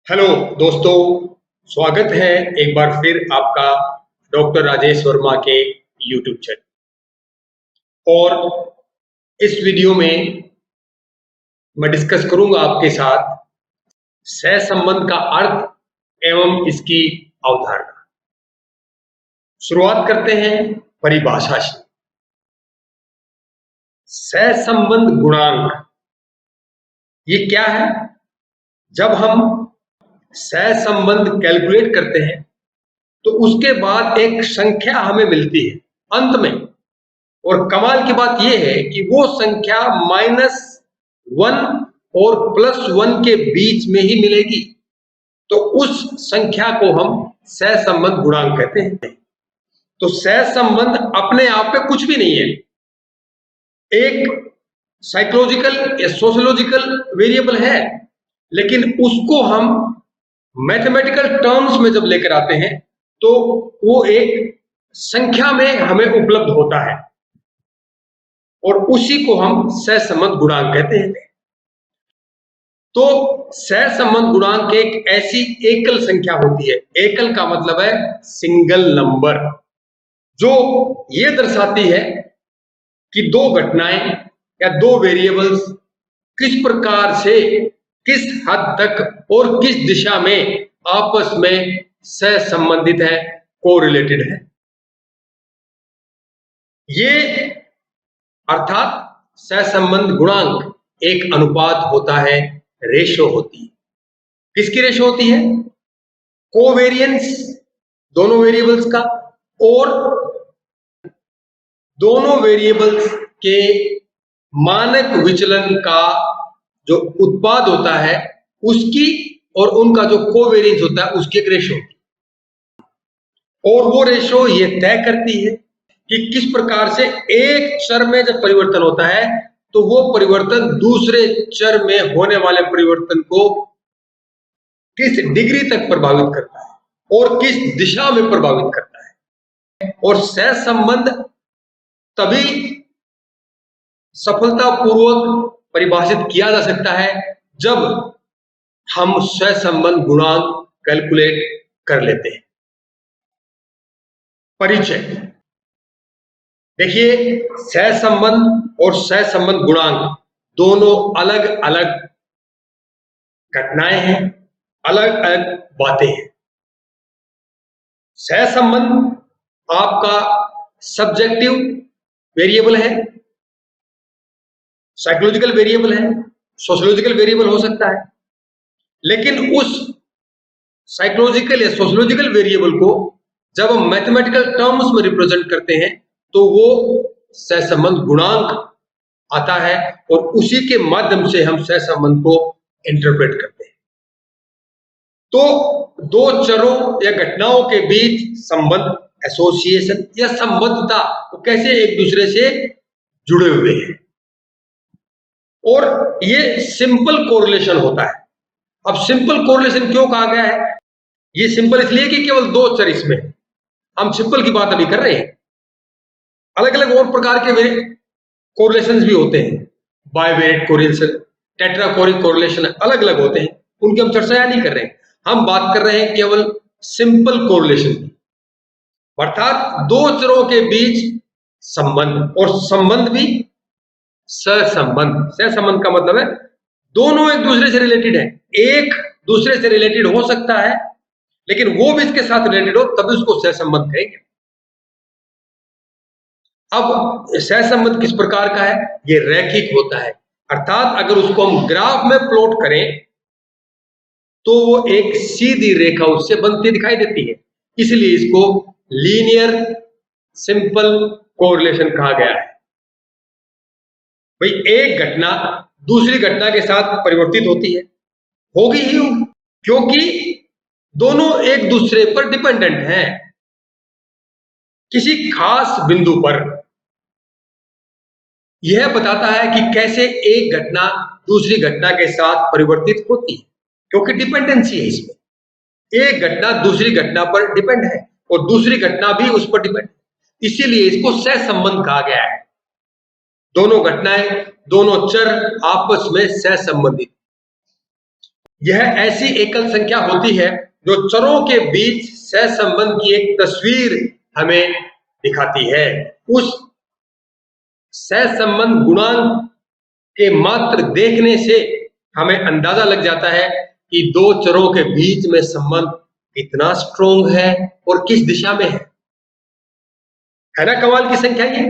Hello दोस्तों, स्वागत है एक बार फिर आपका डॉक्टर राजेश वर्मा के यूट्यूब चैनल। और इस वीडियो में मैं डिस्कस करूंगा आपके साथ सहसंबंध का अर्थ एवं इसकी अवधारणा। शुरुआत करते हैं परिभाषा से। सहसंबंध गुणांक ये क्या है? जब हम सहसंबंध कैलकुलेट करते हैं तो उसके बाद एक संख्या हमें मिलती है अंत में, और कमाल की बात यह है कि वो संख्या -1 और +1 के बीच में ही मिलेगी। तो उस संख्या को हम सहसंबंध गुणांक कहते हैं। तो सहसंबंध अपने आप में कुछ भी नहीं है, एक साइकोलॉजिकल या सोशियोलॉजिकल वेरिएबल है, लेकिन उसको हम मैथमेटिकल टर्म्स में जब लेकर आते हैं तो वो एक संख्या में हमें उपलब्ध होता है, और उसी को हम सहसंबंध गुणांक कहते हैं। तो सहसंबंध गुणांक एक ऐसी एकल संख्या होती है, एकल का मतलब है सिंगल नंबर, जो ये दर्शाती है कि दो घटनाएं या दो वेरिएबल्स किस प्रकार से, किस हद तक और किस दिशा में आपस में सहसंबंधित है, कोरिलेटेड है। ये अर्थात सहसंबंध गुणांक एक अनुपात होता है, रेशो होती है। किसकी रेशो होती है? कोवेरियंस दोनों वेरिएबल्स का, और दोनों वेरिएबल्स के मानक विचलन का जो उत्पाद होता है उसकी, और उनका जो कोवेरियंस होता है उसकी एक रेशो होती है। और वो रेशो ये तय करती है कि किस प्रकार से एक चर में जब परिवर्तन होता है तो वो परिवर्तन दूसरे चर में होने वाले परिवर्तन को किस डिग्री तक प्रभावित करता है और किस दिशा में प्रभावित करता है। और सहसंबंध तभी सफलतापूर्वक परिभाषित किया जा सकता है जब हम सहसंबंध गुणांक कैलकुलेट कर लेते हैं। परिचय देखिए, सहसंबंध और सहसंबंध गुणांक दोनों अलग अलग घटनाएं हैं, अलग अलग बातें हैं। सहसंबंध आपका सब्जेक्टिव वेरिएबल है, साइकोलॉजिकल वेरिएबल है, सोशियोलॉजिकल वेरिएबल हो सकता है, लेकिन उस साइकोलॉजिकल या सोशियोलॉजिकल वेरिएबल को जब हम मैथमेटिकल टर्म्स में रिप्रेजेंट करते हैं तो वो सहसंबंध गुणांक आता है, और उसी के माध्यम से हम सहसंबंध को इंटरप्रेट करते हैं। तो दो चरों या घटनाओं के बीच संबंध, एसोसिएशन या संबद्धता, वो कैसे एक दूसरे से जुड़े हुए हैं, और ये सिंपल कोरिलेशन होता है। अब सिंपल कोरिलेशन क्यों कहा गया है? ये सिंपल इसलिए कि केवल दो चर इसमें, हम सिंपल की बात अभी कर रहे हैं। अलग अलग और प्रकार के कोरिलेशंस भी होते हैं, बाइवेरिएट कोरिलेशन, टेट्राकोरिक कोरिलेशन, अलग अलग होते हैं, उनकी हम चर्चा नहीं कर रहे हैं। हम बात कर रहे हैं केवल सिंपल कोरिलेशन की, अर्थात दो चरों के बीच संबंध, और संबंध भी सहसंबंध। सहसंबंध का मतलब है दोनों एक दूसरे से रिलेटेड है, एक दूसरे से रिलेटेड हो सकता है लेकिन वो भी इसके साथ रिलेटेड हो, तभी उसको सहसंबंध कहेंगे। अब सहसंबंध किस प्रकार का है? ये रैखिक होता है, अर्थात अगर उसको हम ग्राफ में प्लॉट करें तो वो एक सीधी रेखा उससे बनती दिखाई देती है, इसलिए इसको लीनियर सिंपल कोरिलेशन कहा गया है। भाई, एक घटना दूसरी घटना के साथ परिवर्तित होती है, होगी ही होगी, क्योंकि दोनों एक दूसरे पर डिपेंडेंट हैं। किसी खास बिंदु पर यह बताता है कि कैसे एक घटना दूसरी घटना के साथ परिवर्तित होती है, क्योंकि डिपेंडेंसी है इसमें। एक घटना दूसरी घटना पर डिपेंड है और दूसरी घटना भी उस पर डिपेंड है, इसीलिए इसको सहसंबंध कहा गया है। दोनों घटनाएं, दोनों चर आपस में सहसंबंधित। यह ऐसी एकल संख्या होती है जो चरों के बीच सहसंबंध की एक तस्वीर हमें दिखाती है। उस सहसंबंध गुणांक के मात्र देखने से हमें अंदाजा लग जाता है कि दो चरों के बीच में संबंध कितना स्ट्रोंग है और किस दिशा में है ना कमाल की संख्या ये।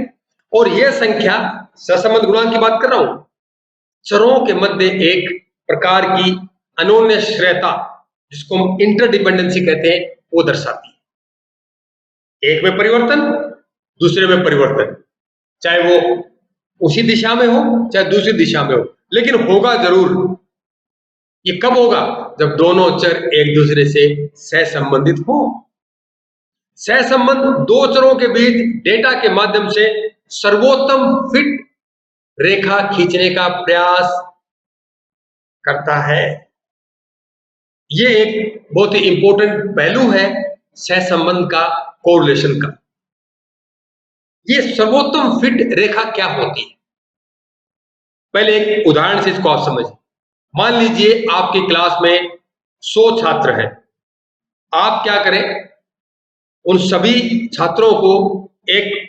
और यह संख्या सहसंबंध गुणांक की बात कर रहा हूं, चरों के मध्य एक प्रकार की अन्योन्याश्रयता जिसको हम इंटरडिपेंडेंसी कहते हैं वो दर्शाती है। एक में परिवर्तन, दूसरे में परिवर्तन, चाहे वो उसी दिशा में हो चाहे दूसरी दिशा में हो, लेकिन होगा जरूर। ये कब होगा? जब दोनों चर एक दूसरे से सहसंबंधित हो। सहसंबंध दो चरों के बीच डेटा के माध्यम से सर्वोत्तम फिट रेखा खींचने का प्रयास करता है। यह एक बहुत ही इंपॉर्टेंट पहलू है सहसंबंध का, कोरिलेशन का। यह सर्वोत्तम फिट रेखा क्या होती है, पहले एक उदाहरण से इसको आप समझिए। मान लीजिए आपकी क्लास में 100 छात्र हैं। आप क्या करें, उन सभी छात्रों को एक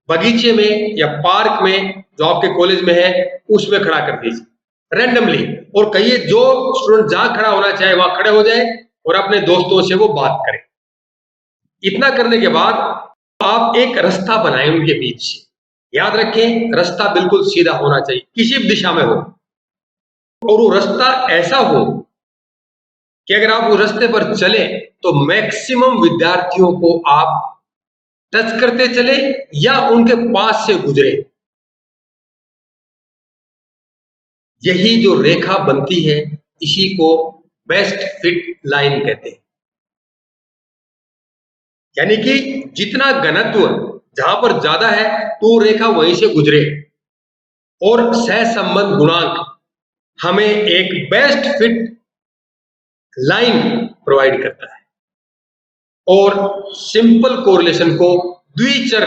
बगीचे में या पार्क में जो आपके कॉलेज में है उसमें खड़ा कर दीजिए रैंडमली, और कहिए जो स्टूडेंट जहां खड़ा होना चाहे वहां खड़े हो जाए और अपने दोस्तों से वो बात करें। इतना करने के बाद आप एक रास्ता बनाएं उनके बीच। याद रखें, रास्ता बिल्कुल सीधा होना चाहिए, किसी भी दिशा में हो, और वो रास्ता ऐसा हो कि अगर आप वो रास्ते पर चले तो मैक्सिमम विद्यार्थियों को आप टच करते चले या उनके पास से गुजरे। यही जो रेखा बनती है इसी को बेस्ट फिट लाइन कहते हैं। यानी कि जितना घनत्व जहां पर ज्यादा है तो रेखा वहीं से गुजरे, और सहसंबंध गुणांक हमें एक बेस्ट फिट लाइन प्रोवाइड करता है। और सिंपल कोरिलेशन को द्विचर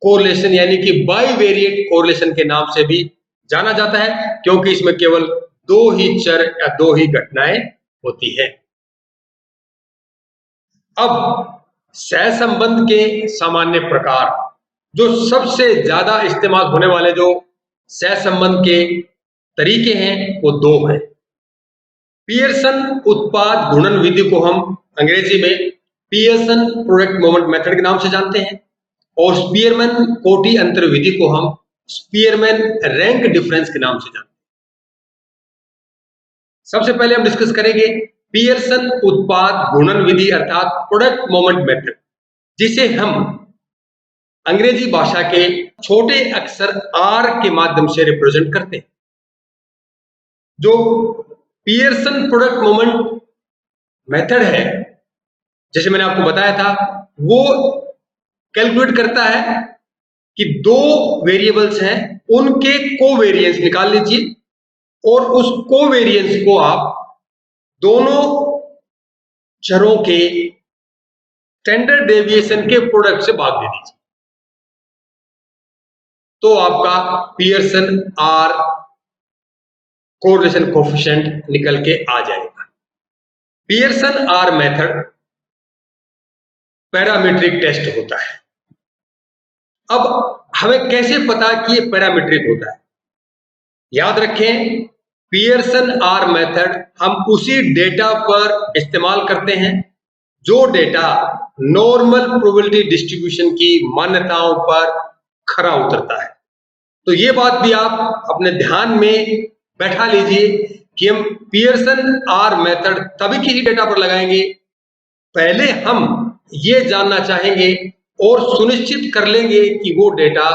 कोरिलेशन यानी कि बाइवेरिएट कोरिलेशन के नाम से भी जाना जाता है, क्योंकि इसमें केवल दो ही चर या दो ही घटनाएं होती है। अब सहसंबंध के सामान्य प्रकार, जो सबसे ज्यादा इस्तेमाल होने वाले जो सहसंबंध के तरीके हैं वो दो हैं। पियर्सन उत्पाद गुणन विधि को हम अंग्रेजी में पियर्सन प्रोडक्ट मोमेंट मेथड के नाम से जानते हैं, और स्पीयरमैन कोटी अंतर विधि को हम स्पीयरमैन रैंक डिफरेंस के नाम से जानते हैं। सबसे पहले हम डिस्कस करेंगे पियर्सन उत्पाद गुणन विधि अर्थात प्रोडक्ट मोमेंट मेथड, जिसे हम अंग्रेजी भाषा के छोटे अक्षर आर के माध्यम से रिप्रेजेंट करते हैं। जो पियर्सन प्रोडक्ट मोमेंट मेथड है, जैसे मैंने आपको बताया था, वो कैलकुलेट करता है कि दो वेरिएबल्स हैं, उनके कोवेरिएंस निकाल लीजिए और उस कोवेरिएंस को आप दोनों चरों के स्टैंडर्ड डेविएशन के प्रोडक्ट से भाग दे दीजिए, तो आपका पियर्सन आर कोरिलेशन कोएफिशिएंट निकल के आ जाएगा। Pearson R method parametric test होता है। अब हमें कैसे पता कि ये पैरामीट्रिक होता है? याद रखें, पियर्सन आर मेथड हम उसी डेटा पर इस्तेमाल करते हैं जो डेटा नॉर्मल प्रोबेबिलिटी डिस्ट्रीब्यूशन की मान्यताओं पर खरा उतरता है। तो ये बात भी आप अपने ध्यान में बैठा लीजिए कि हम पियर्सन आर मेथड तभी किसी डेटा पर लगाएंगे, पहले हम ये जानना चाहेंगे और सुनिश्चित कर लेंगे कि वो डेटा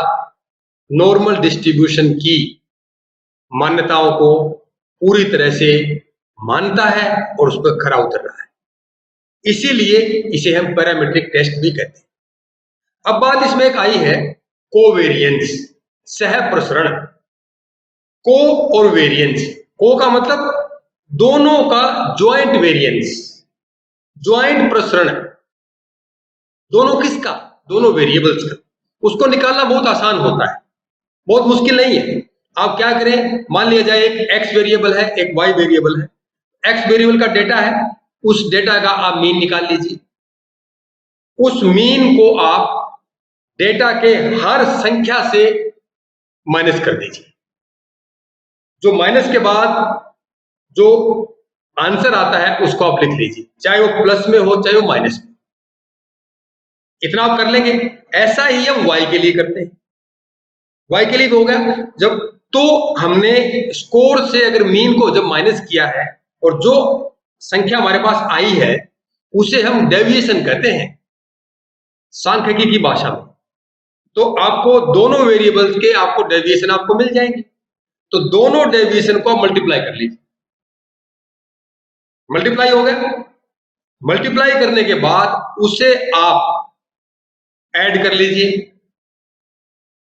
नॉर्मल डिस्ट्रीब्यूशन की मान्यताओं को पूरी तरह से मानता है और उस पर खरा उतर रहा है। इसीलिए इसे हम पैरामीट्रिक टेस्ट भी कहते हैं। अब बात इसमें एक आई है कोवेरिएंस, सह प्रसरण। को और वेरिएंस, को का मतलब दोनों का ज्वाइंट वेरिएंस, ज्वाइंट प्रसरण। दोनों किसका? दोनों वेरिएबल्स का। उसको निकालना बहुत आसान होता है, बहुत मुश्किल नहीं है। आप क्या करें, मान लिया जाए एक एक्स वेरिएबल है, एक वाई वेरिएबल है, एक्स वेरिएबल का डेटा है, उस डेटा का आप मीन निकाल लीजिए। उस मीन को आप डेटा के हर संख्या से माइनस कर दीजिए। जो माइनस के बाद जो आंसर आता है उसको आप लिख लीजिए, चाहे वो प्लस में हो चाहे वो माइनस में। इतना आप कर लेंगे। ऐसा ही हम y के लिए करते हैं। y के लिए भी हो गया। जब तो हमने स्कोर से अगर मीन को जब माइनस किया है और जो संख्या हमारे पास आई है उसे हम डेविएशन कहते हैं सांख्यिकी की भाषा में। तो आपको दोनों वेरिएबल्स के आपको डेविएशन आपको मिल जाएंगे। तो दोनों डेविएशन को आप मल्टीप्लाई कर लीजिए। मल्टीप्लाई हो गया। मल्टीप्लाई करने के बाद उसे आप ऐड कर लीजिए।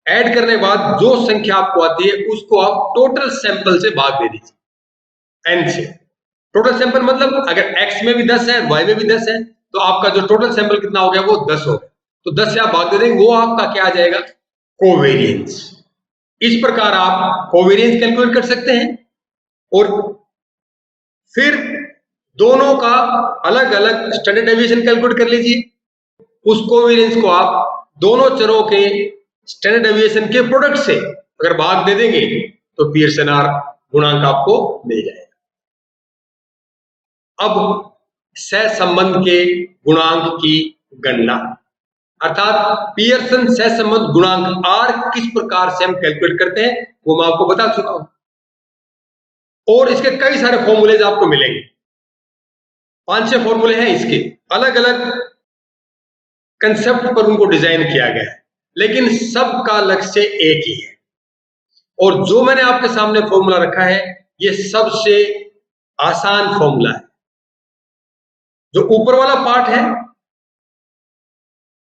ऐड करने के बाद जो संख्या आपको आती है उसको आप टोटल सैंपल से भाग दे दीजिए, n से। टोटल सैंपल मतलब अगर x में भी 10 है, y में भी 10 है, तो आपका जो टोटल सैंपल कितना हो गया वो 10 हो गया। तो 10 से आप भाग दे देंगे, वो आपका क्या आ जाएगा, कोवेरियंस। इस प्रकार आप कोवेरियंस कैलकुलेट कर सकते हैं। और फिर दोनों का अलग अलग स्टैंडर्ड डेविएशन कैलकुलेट कर लीजिए। उस कोवेरियंस को आप दोनों चरों के स्टैंडर्ड डेविएशन के प्रोडक्ट से अगर भाग दे देंगे तो पियर्सन आर गुणांक आपको मिल जाएगा। अब सहसंबंध के गुणांक की गणना, अर्थात पियर्सन सहसंबंध गुणांक आर किस प्रकार से हम कैलकुलेट करते हैं वो मैं आपको बता चुका हूं। और इसके कई सारे फॉर्मूलेज आपको मिलेंगे। 5-6 फॉर्मूले हैं इसके, अलग अलग कंसेप्ट पर उनको डिजाइन किया गया है, लेकिन सबका लक्ष्य एक ही है। और जो मैंने आपके सामने फॉर्मूला रखा है ये सबसे आसान फॉर्मूला है। जो ऊपर वाला पार्ट है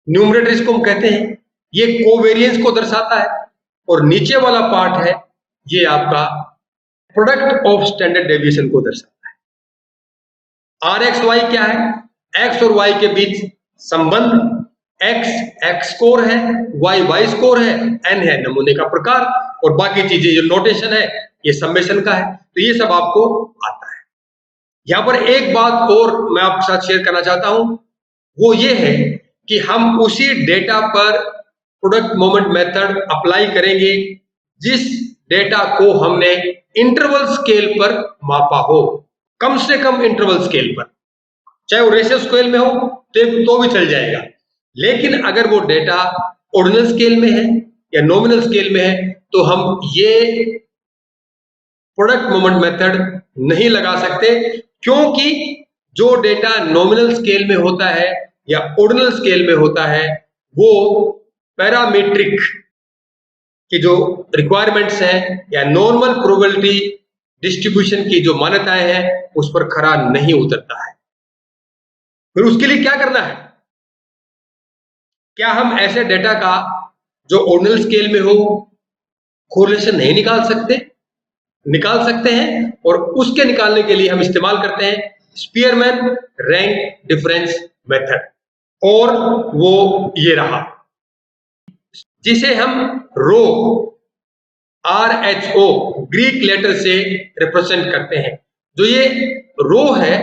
न्यूमरेटर इसको हम कहते हैं, ये कोवेरियंस को दर्शाता है। और नीचे वाला पार्ट है ये आपका प्रोडक्ट ऑफ स्टैंडर्ड डेविएशन को दर्शाता है। आर एक्स वाई क्या है, एक्स और वाई के बीच संबंध। x स्कोर है, y स्कोर है, n है नमूने का प्रकार, और बाकी चीजें जो नोटेशन है ये समेशन का है। तो ये सब आपको आता है। यहां पर एक बात और मैं आपके साथ शेयर करना चाहता हूं, वो ये है कि हम उसी डेटा पर प्रोडक्ट मोमेंट मेथड अप्लाई करेंगे जिस डेटा को हमने इंटरवल स्केल पर मापा हो। कम से कम इंटरवल स्केल पर, चाहे वो रेशियो स्केल में हो तो भी चल जाएगा। लेकिन अगर वो डेटा ऑर्डिनल स्केल में है या नॉमिनल स्केल में है तो हम ये प्रोडक्ट मोमेंट मेथड नहीं लगा सकते, क्योंकि जो डेटा नॉमिनल स्केल में होता है या ऑर्डिनल स्केल में होता है वो पैरामीट्रिक की जो रिक्वायरमेंट्स हैं या नॉर्मल प्रोबेबिलिटी डिस्ट्रीब्यूशन की जो मान्यताएं हैं उस पर खरा नहीं उतरता है। फिर उसके लिए क्या करना है? क्या हम ऐसे डेटा का जो ऑर्डिनल स्केल में हो कोरिलेशन नहीं निकाल सकते? निकाल सकते हैं, और उसके निकालने के लिए हम इस्तेमाल करते हैं स्पीयरमैन रैंक डिफरेंस मेथड। और वो ये रहा जिसे हम रो RHO ग्रीक लेटर से रिप्रेजेंट करते हैं। जो ये रो है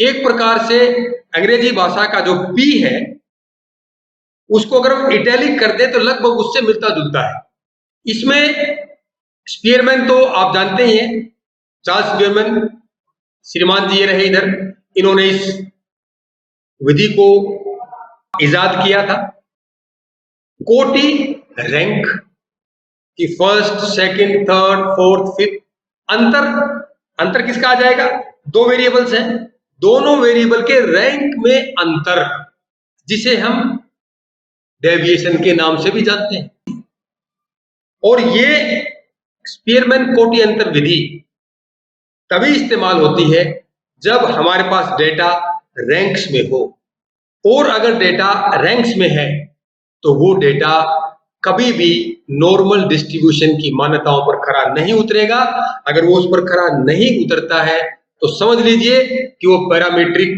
एक प्रकार से अंग्रेजी भाषा का जो P है उसको अगर हम इटैलिक कर दे तो लगभग उससे मिलता जुलता है। इसमें स्पीयरमैन तो आप जानते ही हैं, चार्ल्स स्पीयरमैन श्रीमान जी ये रहे इधर, इन्होंने इस विधि को इजाद किया था। कोटि रैंक की first, second, third, fourth, fifth, अंतर किसका आ जाएगा? दो वेरिएबल्स हैं, दोनों वेरिएबल के रैंक में अंतर, जिसे हम डेविएशन के नाम से भी जानते हैं। और ये स्पीयरमैन कोटि अंतर विधि तभी इस्तेमाल होती है जब हमारे पास डेटा रैंक्स में हो, और अगर डेटा रैंक्स में है तो वो डेटा कभी भी नॉर्मल डिस्ट्रीब्यूशन की मान्यताओं पर खरा नहीं उतरेगा। अगर वो उस पर खरा नहीं उतरता है तो समझ लीजिए कि वो पैरामीट्रिक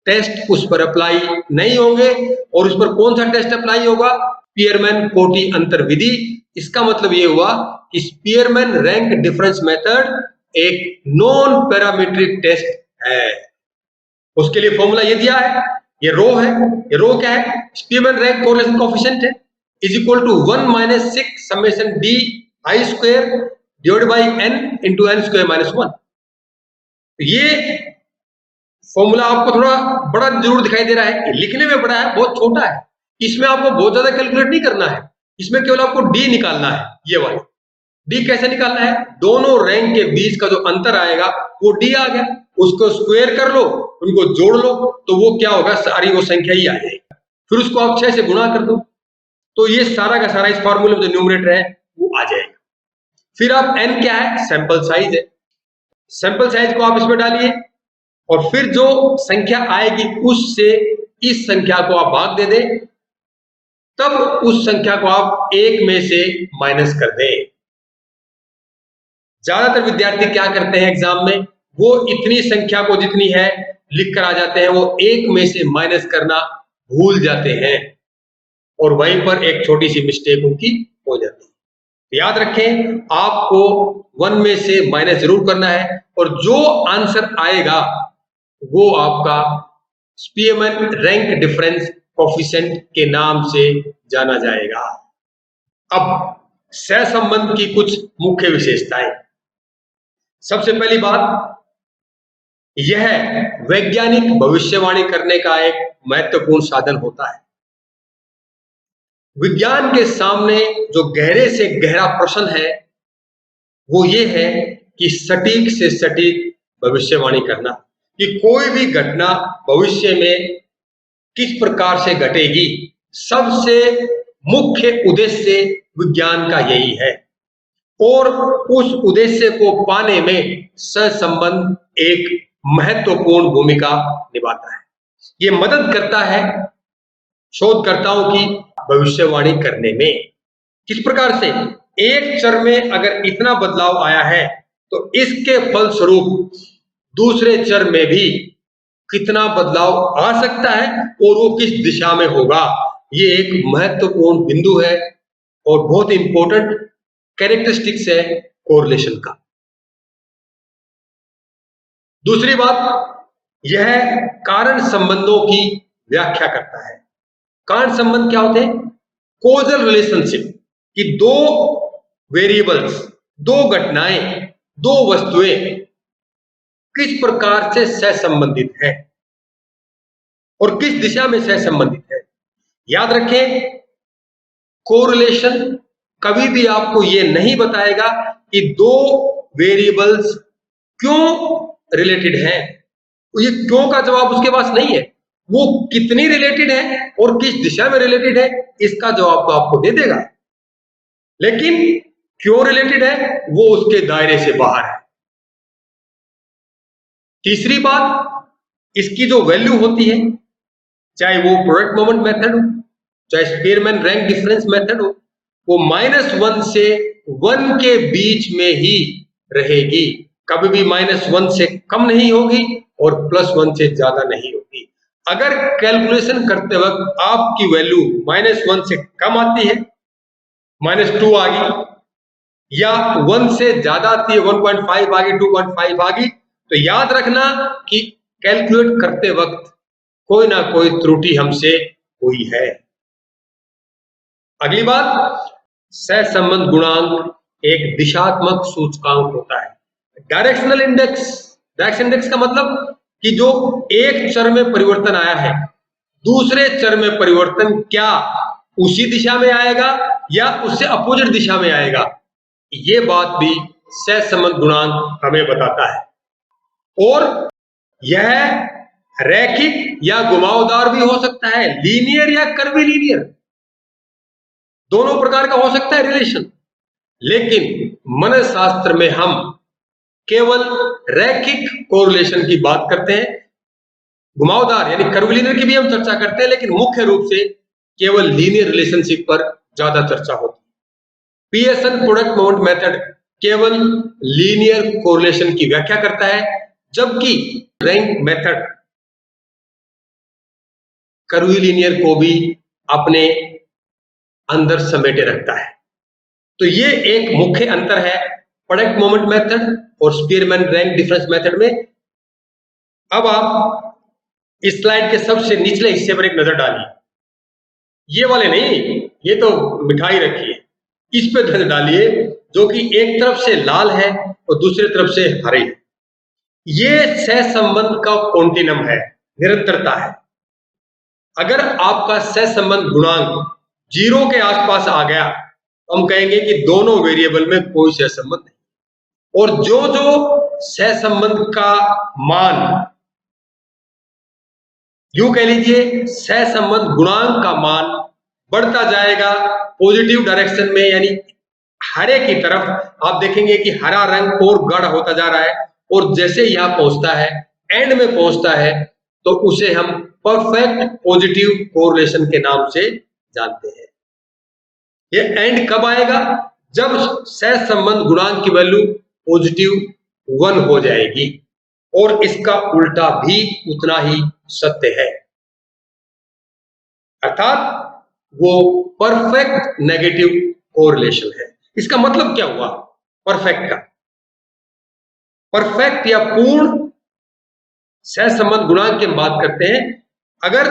टेस्ट उस पर अप्लाई नहीं होंगे। और उस पर कौन सा टेस्ट अप्लाई होगा? स्पीयरमैन कोटि अंतर विधि। इसका मतलब ये हुआ कि स्पीयरमैन रैंक डिफरेंस मेथड एक नॉन पैरामीट्रिक टेस्ट है। उसके लिए फॉर्मूला ये दिया है, ये रो है, ये रो क्या है, स्पीयरमैन रैंक कोरिलेशन कोएफिशिएंट है, is equal to 1 minus 6 summation D I square divided by N into N square minus 1। ये फॉर्मूला आपको थोड़ा बड़ा जरूर दिखाई दे रहा है, लिखने में बड़ा है, बहुत छोटा है, इसमें आपको बहुत ज्यादा कैलकुलेट नहीं करना है, इसमें केवल आपको डी निकालना है। ये वाला डी कैसे निकालना है, दोनों रैंक के बीच का जो अंतर आएगा वो डी आ गया, उसको स्क्वायर कर लो, उनको जोड़ लो, तो वो क्या होगा, सारी वो संख्या ही आ जाएगी, फिर उसको आप 6 से गुणा कर दो, तो ये सारा का सारा इस फार्मूले में जो न्यूमरेटर है वो आ जाएगा। फिर आप n क्या है, सैंपल साइज है, सैंपल साइज को आप इसमें डालिए और फिर जो संख्या आएगी उससे इस संख्या को आप भाग दे दें, तब उस संख्या को आप 1 में से माइनस कर दें। ज्यादातर विद्यार्थी क्या करते हैं एग्जाम में, वो इतनी संख्या को जितनी है लिख कर आ जाते हैं, वो 1 में से माइनस करना भूल जाते हैं और वहीं पर एक छोटी सी मिस्टेक उनकी हो जाती है। याद रखें, आपको 1 में से माइनस जरूर करना है और जो आंसर आएगा वो आपका स्पीयरमैन रैंक डिफरेंस कोएफिशिएंट के नाम से जाना जाएगा। अब सहसंबंध की कुछ मुख्य विशेषताएं। सबसे पहली बात, यह वैज्ञानिक भविष्यवाणी करने का एक महत्वपूर्ण साधन होता है। विज्ञान के सामने जो गहरे से गहरा प्रश्न है वो ये है कि सटीक से सटीक भविष्यवाणी करना, कि कोई भी घटना भविष्य में किस प्रकार से घटेगी, सबसे मुख्य उद्देश्य विज्ञान का यही है और उस उद्देश्य को पाने में सहसंबंध एक महत्वपूर्ण भूमिका निभाता है। ये मदद करता है शोधकर्ताओं की भविष्यवाणी करने में। किस प्रकार से, एक चर में अगर इतना बदलाव आया है तो इसके फलस्वरूप दूसरे चर में भी कितना बदलाव आ सकता है और वो किस दिशा में होगा, ये एक महत्वपूर्ण बिंदु है और बहुत इंपॉर्टेंट कैरेक्टरिस्टिक्स है कोरिलेशन का। दूसरी बात, यह कारण संबंधों की व्याख्या करता है। कारण संबंध क्या होते हैं, कॉजल रिलेशनशिप, कि दो वेरिएबल्स, दो घटनाएं, दो वस्तुएं किस प्रकार से सहसंबंधित है और किस दिशा में सहसंबंधित है। याद रखें, कोरिलेशन कभी भी आपको यह नहीं बताएगा कि दो वेरिएबल्स क्यों रिलेटेड हैं, ये क्यों का जवाब उसके पास नहीं है, वो कितनी रिलेटेड है और किस दिशा में रिलेटेड है इसका जवाब तो आपको दे देगा, लेकिन क्यों रिलेटेड है वो उसके दायरे से बाहर है। तीसरी बात, इसकी जो वैल्यू होती है, चाहे वो प्रोडक्ट मोमेंट मेथड हो, चाहे स्पीयरमैन रैंक डिफरेंस मेथड हो, वो -1 से 1 के बीच में ही रहेगी, कभी भी -1 से कम नहीं होगी और +1 से ज्यादा नहीं होगी। अगर कैलकुलेशन करते वक्त आपकी वैल्यू -1 से कम आती है, -2 आ गई, या 1 से ज्यादा आती है, 1.5 आ गई, 2.5 आ गई, तो याद रखना कि कैलकुलेट करते वक्त कोई ना कोई त्रुटि हमसे हुई है। अगली बात, सहसंबंध गुणांक एक दिशात्मक सूचकांक होता है। डायरेक्शनल इंडेक्स, डायरेक्शन इंडेक्स का मतलब कि जो एक चर में परिवर्तन आया है, दूसरे चर में परिवर्तन क्या उसी दिशा में आएगा या उससे अपोजिट दिशा में आएगा, ये बात भी सहसंबंध गुणांक हमें बताता है। और यह रैखिक या घुमावदार भी हो सकता है, लीनियर या कर्वीलीनियर, दोनों प्रकार का हो सकता है रिलेशन, लेकिन मनोशास्त्र में हम केवल रैखिक कोरिलेशन की बात करते हैं, घुमावदार यानी कर्वीलीनियर की भी हम चर्चा करते हैं, लेकिन मुख्य रूप से केवल लीनियर रिलेशनशिप पर ज्यादा चर्चा होती है। पियर्सन प्रोडक्ट मोमेंट मेथड केवल लीनियर कोरिलेशन की व्याख्या करता है, जबकि रैंक मेथड कर्वीलीनियर को भी अपने अंदर समेटे रखता है। तो ये एक मुख्य अंतर है प्रोडक्ट मोमेंट मेथड और स्पीयरमैन रैंक डिफरेंस मेथड में। अब आप इस स्लाइड के सबसे निचले हिस्से पर एक नजर डालिए, ये वाले नहीं, ये तो मिठाई रखी है, इस पे नजर डालिए जो कि एक तरफ से लाल है और दूसरी तरफ से हरे है। ये सहसंबंध का कॉन्टिनम है, निरंतरता है। अगर आपका सहसंबंध गुणांक 0 के आसपास आ गया तो हम कहेंगे कि दोनों वेरिएबल में कोई सहसंबंध नहीं। और जो जो सहसंबंध का मान, यूं कह लीजिए सहसंबंध गुणांक का मान बढ़ता जाएगा पॉजिटिव डायरेक्शन में, यानी हरे की तरफ, आप देखेंगे कि हरा रंग और गाढ़ा होता जा रहा है, और जैसे यहां पहुंचता है, एंड में पहुंचता है, तो उसे हम परफेक्ट पॉजिटिव कोरिलेशन के नाम से जानते हैं। ये एंड कब आएगा? जब सहसंबंध गुणांक की वैल्यू पॉजिटिव 1 हो जाएगी, और इसका उल्टा भी उतना ही सत्य है, अर्थात वो परफेक्ट नेगेटिव कोरिलेशन है। इसका मतलब क्या हुआ परफेक्ट का? परफेक्ट या पूर्ण सहसंबंध गुणांक की हम बात करते हैं, अगर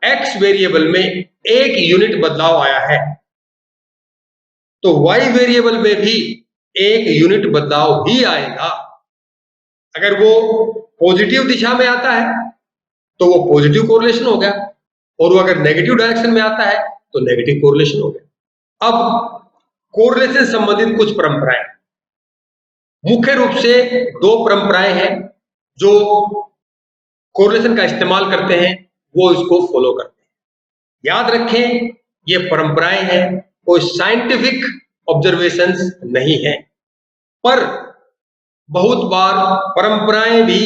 x वेरिएबल में एक यूनिट बदलाव आया है तो y वेरिएबल में भी एक यूनिट बदलाव ही आएगा। अगर वो पॉजिटिव दिशा में आता है तो वो पॉजिटिव कोरिलेशन हो गया, और वो अगर नेगेटिव डायरेक्शन में आता है तो नेगेटिव कोरिलेशन हो गया। अब कोरिलेशन संबंधित कुछ परंपराएं, मुख्य रूप से 2 परंपराएं हैं जो कोरिलेशन का इस्तेमाल करते हैं, वो इसको फॉलो करते हैं। याद रखें, ये परंपराएं हैं, कोई साइंटिफिक ऑब्जर्वेशंस नहीं है, पर बहुत बार परंपराएं भी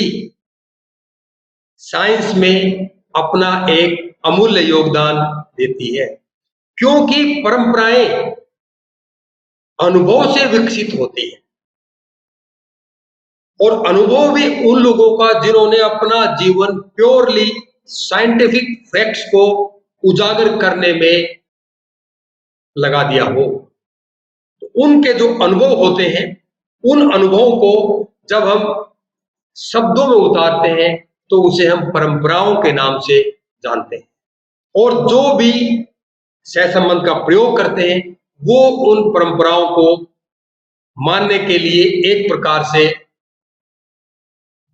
साइंस में अपना एक अमूल्य योगदान देती है, क्योंकि परंपराएं अनुभव से विकसित होती है, और अनुभव भी उन लोगों का जिन्होंने अपना जीवन प्योरली साइंटिफिक फैक्ट्स को उजागर करने में लगा दिया हो। तो उनके जो अनुभव होते हैं, उन अनुभवों को जब हम शब्दों में उतारते हैं तो उसे हम परंपराओं के नाम से जानते हैं, और जो भी सहसंबंध का प्रयोग करते हैं वो उन परंपराओं को मानने के लिए एक प्रकार से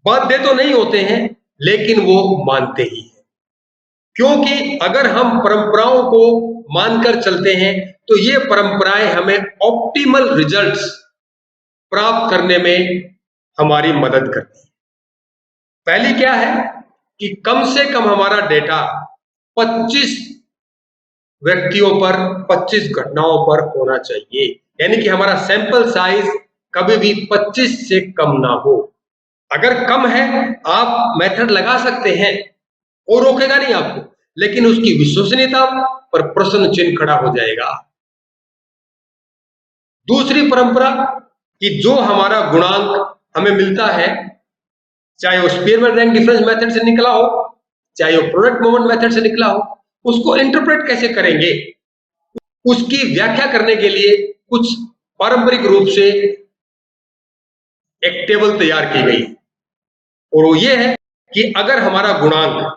बाध्य तो नहीं होते हैं, लेकिन वो मानते ही हैं। क्योंकि अगर हम परंपराओं को मानकर चलते हैं तो ये परंपराएं हमें ऑप्टिमल रिजल्ट्स प्राप्त करने में हमारी मदद करती है। पहली क्या है कि कम से कम हमारा डेटा 25 व्यक्तियों पर, 25 घटनाओं पर होना चाहिए, यानी कि हमारा सैंपल साइज कभी भी 25 से कम ना हो। अगर कम है आप मेथड लगा सकते हैं और रोकेगा नहीं आपको, लेकिन उसकी विश्वसनीयता पर प्रश्न चिन्ह खड़ा हो जाएगा। दूसरी परंपरा कि जो हमारा गुणांक हमें मिलता है, चाहे वो स्पीयरमैन रैंक डिफरेंस मेथड से निकला हो, चाहे वो प्रोडक्ट मोमेंट मेथड से निकला हो, उसको इंटरप्रेट कैसे करेंगे, उसकी व्याख्या करने के लिए कुछ पारंपरिक रूप से एक टेबल तैयार की गई, और वो ये है कि अगर हमारा गुणांक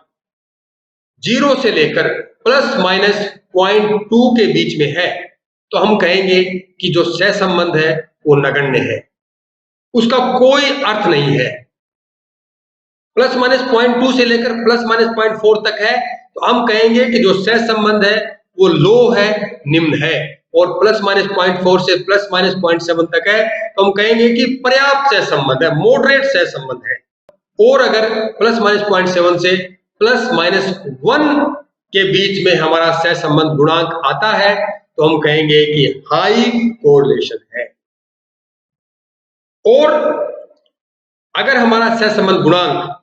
0 से लेकर ±0.2 के बीच में है तो हम कहेंगे कि जो सहसंबंध है वो नगण्य है, उसका कोई अर्थ नहीं है। ±0.2 से लेकर ±0.4 तक है तो हम कहेंगे कि जो सहसंबंध है वो लो है, निम्न है, और ±0.4 से ±0.7 तक है तो हम कहेंगे कि पर्याप्त सहसंबंध है, मॉडरेट सहसंबंध है। और अगर ±0.7 से ±1 के बीच में हमारा सहसंबंध गुणांक आता है तो हम कहेंगे कि हाई कोरिलेशन है। और अगर हमारा सहसंबंध गुणांक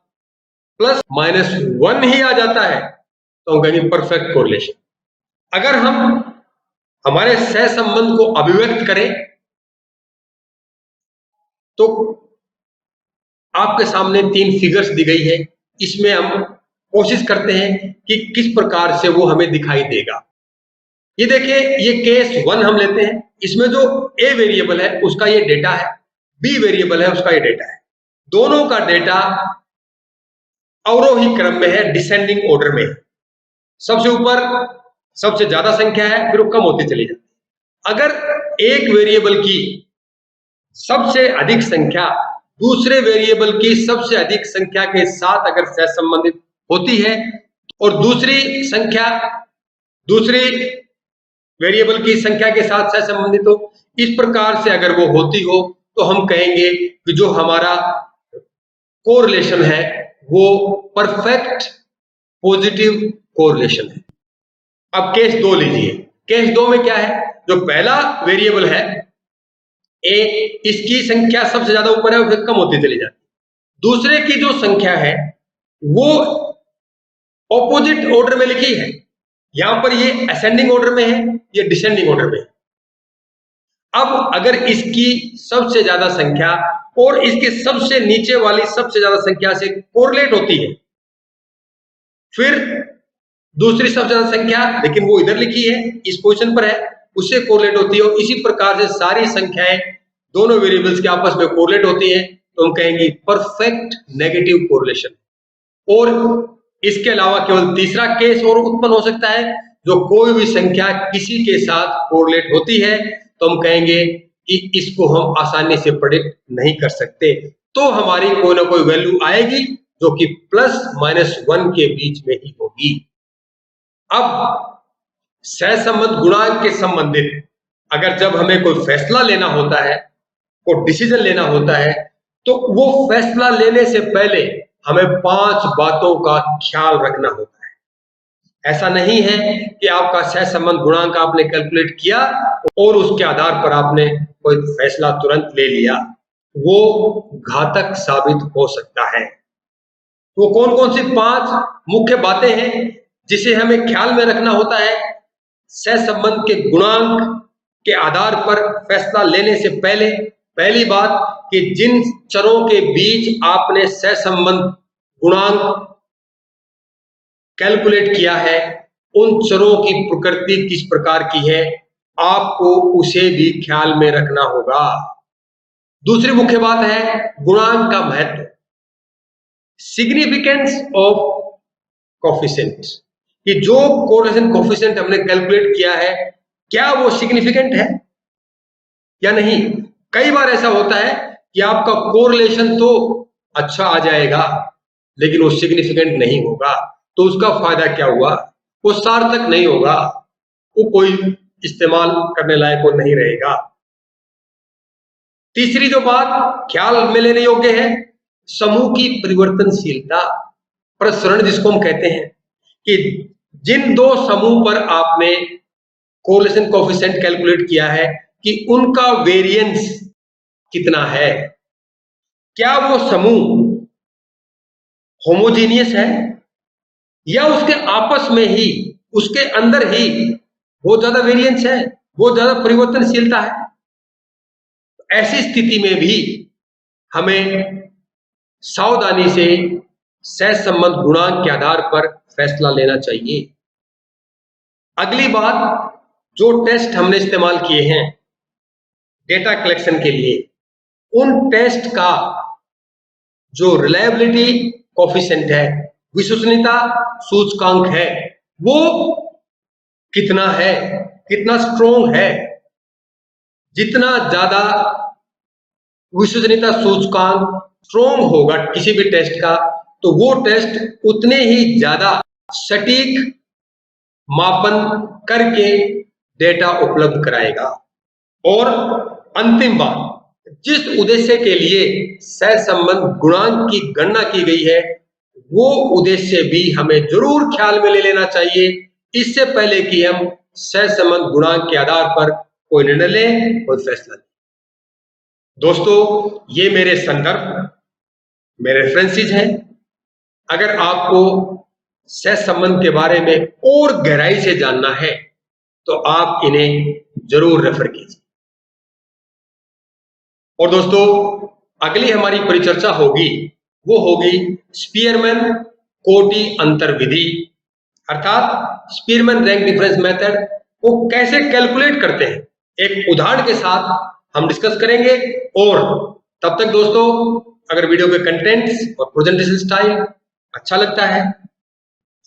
±1 ही आ जाता है तो हम कहेंगे परफेक्ट कोरिलेशन। अगर हम हमारे सहसंबंध को अभिव्यक्त करें तो आपके सामने 3 फिगर्स दी गई है, इसमें हम कोशिश करते हैं कि किस प्रकार से वो हमें दिखाई देगा। ये देखिए, ये केस 1 हम लेते हैं, इसमें जो ए वेरिएबल है उसका ये डेटा है, बी वेरिएबल है, उसका ये डेटा है। दोनों का डेटा अवरोही क्रम में है, डिसेंडिंग ऑर्डर में है। सबसे ऊपर सबसे ज्यादा संख्या है, फिर वो कम होती चली जाती है। अगर एक वेरिएबल की सबसे अधिक संख्या दूसरे वेरिएबल की सबसे अधिक संख्या के साथ अगर सहसंबंधित होती है और दूसरी वेरिएबल की संख्या के साथ सहसंबंधित हो, इस प्रकार से अगर वो होती हो तो हम कहेंगे कि जो हमारा कोरिलेशन है वो परफेक्ट पॉजिटिव कोरिलेशन है। अब केस 2 लीजिए। केस 2 में क्या है, जो पहला वेरिएबल है ए, इसकी संख्या सबसे ज्यादा ऊपर है और फिर कम होती चली जाती है। दूसरे की जो संख्या है वो ऑपोजिट ऑर्डर में लिखी है, यहां पर ये असेंडिंग ऑर्डर में है, ये डिसेंडिंग ऑर्डर में है। अब अगर इसकी सबसे ज्यादा संख्या और इसके सबसे नीचे वाली सबसे ज्यादा संख्या से कोरिलेट होती है, फिर दूसरी सबसे ज्यादा संख्या, लेकिन वो इधर लिखी है, इस पोजीशन पर है, उससे कोरिलेट होती है, और इसी प्रकार से सारी संख्याएं दोनों वेरिएबल्स के आपस में कोरिलेट होती हैं, तो हम कहेंगे परफेक्ट नेगेटिव कोरिलेशन। और इसके अलावा केवल तीसरा केस और उत्पन्न हो सकता है, जो कोई भी संख्या किसी के साथ कोरिलेट होती है तो हम कहेंगे कि इसको हम आसानी से प्रेडिक्ट नहीं कर सकते, तो हमारी कोई ना कोई वैल्यू आएगी जो कि +-1 के बीच में ही होगी। अब सहसंबंध गुणांक के संबंधित अगर जब हमें कोई फैसला लेना होता है, कोई डिसीजन लेना होता है, तो वो फैसला लेने से पहले हमें 5 बातों का ख्याल रखना होता है। ऐसा नहीं है कि आपका सहसंबंध गुणांक आपने कैलकुलेट किया और उसके आधार पर आपने कोई फैसला तुरंत ले लिया, वो घातक साबित हो सकता है। तो कौन कौन सी 5 मुख्य बातें हैं जिसे हमें ख्याल में रखना होता है सहसंबंध के गुणांक के आधार पर फैसला लेने से पहले? पहली बात कि जिन चरों के बीच आपने सहसंबंध गुणांक कैलकुलेट किया है, उन चरों की प्रकृति किस प्रकार की है, आपको उसे भी ख्याल में रखना होगा। दूसरी मुख्य बात है गुणांक का महत्व, सिग्निफिकेंस ऑफ कोफिशिएंट, कि जो कोरिलेशन कोफिशिएंट हमने कैलकुलेट किया है, क्या वो सिग्निफिकेंट है या नहीं। कई बार ऐसा होता है कि आपका कोरिलेशन तो अच्छा आ जाएगा लेकिन वो सिग्निफिकेंट नहीं होगा, तो उसका फायदा क्या हुआ, वो सार्थक नहीं होगा, वो कोई इस्तेमाल करने लायक वो नहीं रहेगा। तीसरी जो बात ख्याल में लेने योग्य है, समूह की परिवर्तनशीलता, प्रसरण जिसको हम कहते हैं, कि जिन दो समूह पर आपने कोरिलेशन कोफिशिएंट कैलकुलेट किया है कि उनका वेरिएंस कितना है, क्या वो समूह होमोजीनियस है या उसके आपस में ही, उसके अंदर ही बहुत ज्यादा वेरिएंस है, बहुत ज्यादा परिवर्तनशीलता है। ऐसी स्थिति में भी हमें सावधानी से सहसंबंध गुणांक के आधार पर फैसला लेना चाहिए। अगली बात, जो टेस्ट हमने इस्तेमाल किए हैं डेटा कलेक्शन के लिए, उन टेस्ट का जो रिलायबिलिटी कोफिशिएंट है, विश्वसनीयता सूचकांक है, वो कितना है, कितना स्ट्रोंग है। जितना ज्यादा विश्वसनीयता सूचकांक स्ट्रोंग होगा किसी भी टेस्ट का, तो वो टेस्ट उतने ही ज्यादा सटीक मापन करके डेटा उपलब्ध कराएगा। और अंतिम बात, जिस उद्देश्य के लिए सहसंबंध गुणांक की गणना की गई है, वो उद्देश्य भी हमें जरूर ख्याल में ले लेना चाहिए, इससे पहले कि हम सहसंबंध गुणांक के आधार पर कोई निर्णय लें, कोई फैसला लें। दोस्तों, ये मेरे संदर्भ, मेरे रेफरेंसेस हैं। अगर आपको सहसंबंध के बारे में और गहराई से जानना है तो आप इन्हें जरूर रेफर कीजिए। और दोस्तों, अगली हमारी परिचर्चा होगी, वो होगी स्पीयरमैन कोटि अंतर विधि, अर्थात स्पीयरमैन रैंक डिफरेंस मेथड को कैसे कैलकुलेट करते हैं। एक उदाहरण के साथ हम डिस्कस करेंगे और तब तक दोस्तों, अगर वीडियो के कंटेंट्स और प्रेजेंटेशन स्टाइल अच्छा लगता है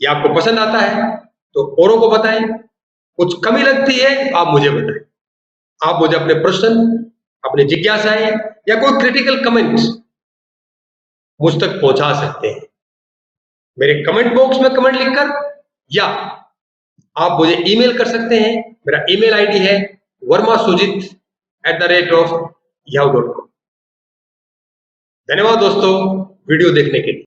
या आपको पसंद आता है तो औरों को बताएं। कुछ कमी लगती है आप मुझे बताएं। आप मुझे अपने प्रश्न, अपनी जिज्ञासाएं या कोई क्रिटिकल कमेंट मुझ तक पहुंचा सकते हैं मेरे कमेंट बॉक्स में कमेंट लिखकर, या आप मुझे ईमेल कर सकते हैं। मेरा ईमेल आईडी है vermasujit@yahoo.com। धन्यवाद दोस्तों वीडियो देखने के लिए।